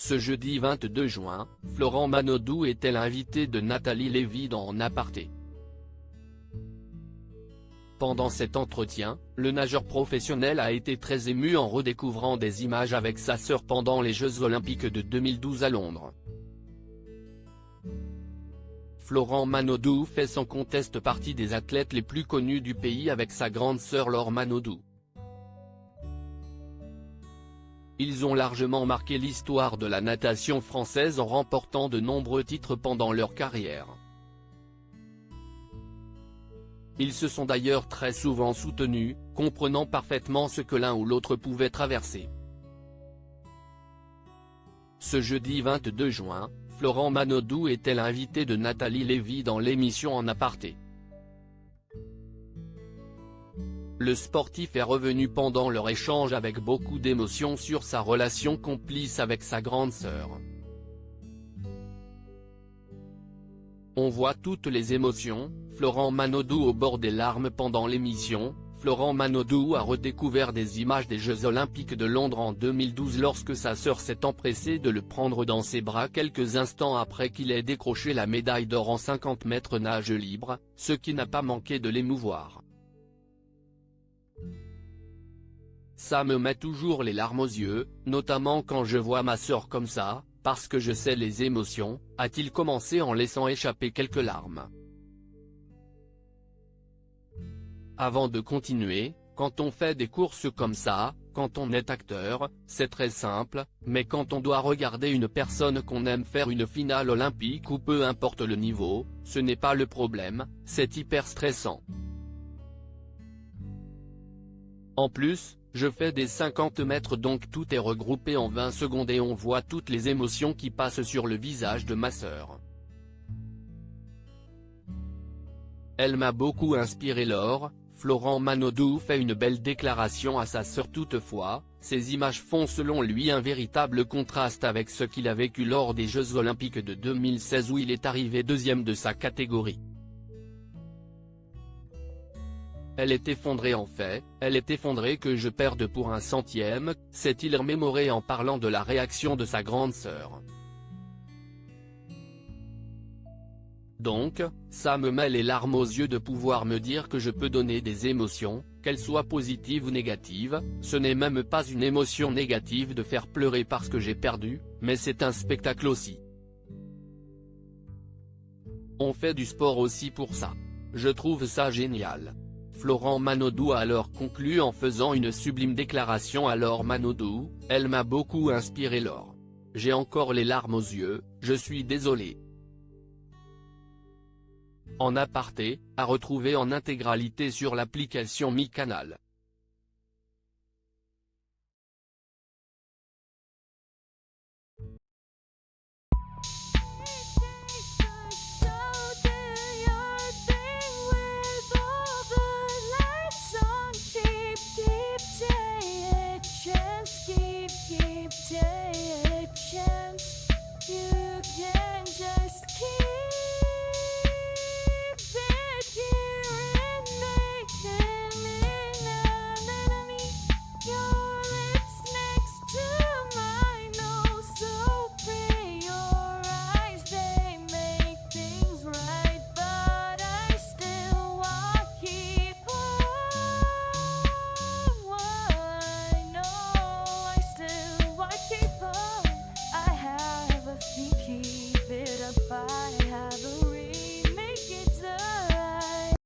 Ce jeudi 22 juin, Florent Manodou était l'invité de Nathalie Lévy dans En Aparté. Pendant cet entretien, le nageur professionnel a été très ému en redécouvrant des images avec sa sœur pendant les Jeux Olympiques de 2012 à Londres. Florent Manodou fait sans conteste partie des athlètes les plus connus du pays avec sa grande sœur Laure Manodou. Ils ont largement marqué l'histoire de la natation française en remportant de nombreux titres pendant leur carrière. Ils se sont d'ailleurs très souvent soutenus, comprenant parfaitement ce que l'un ou l'autre pouvait traverser. Ce jeudi 22 juin, Florent Manodou était l'invité de Nathalie Lévy dans l'émission En Aparté. Le sportif est revenu pendant leur échange avec beaucoup d'émotion sur sa relation complice avec sa grande sœur. On voit toutes les émotions, Florent Manodou au bord des larmes pendant l'émission. Florent Manodou a redécouvert des images des Jeux Olympiques de Londres en 2012 lorsque sa sœur s'est empressée de le prendre dans ses bras quelques instants après qu'il ait décroché la médaille d'or en 50 mètres nage libre, ce qui n'a pas manqué de l'émouvoir. Ça me met toujours les larmes aux yeux, notamment quand je vois ma sœur comme ça, parce que je sais les émotions, a-t-il commencé en laissant échapper quelques larmes. Avant de continuer, quand on fait des courses comme ça, quand on est acteur, c'est très simple, mais quand on doit regarder une personne qu'on aime faire une finale olympique ou peu importe le niveau, ce n'est pas le problème, c'est hyper stressant. En plus, je fais des 50 mètres donc tout est regroupé en 20 secondes et on voit toutes les émotions qui passent sur le visage de ma sœur. Elle m'a beaucoup inspiré Laure. Florent Manodou fait une belle déclaration à sa sœur toutefois, ces images font selon lui un véritable contraste avec ce qu'il a vécu lors des Jeux Olympiques de 2016 où il est arrivé deuxième de sa catégorie. Elle est effondrée en fait, elle est effondrée que je perde pour un centième, s'est-il remémoré en parlant de la réaction de sa grande sœur. Donc, ça me met les larmes aux yeux de pouvoir me dire que je peux donner des émotions, qu'elles soient positives ou négatives, ce n'est même pas une émotion négative de faire pleurer parce que j'ai perdu, mais c'est un spectacle aussi. On fait du sport aussi pour ça. Je trouve ça génial. Florent Manodou a alors conclu en faisant une sublime déclaration à Laure Manodou, elle m'a beaucoup inspiré Laure. J'ai encore les larmes aux yeux, je suis désolé. En Aparté, à retrouver en intégralité sur l'application MyCanal. Keep it apart.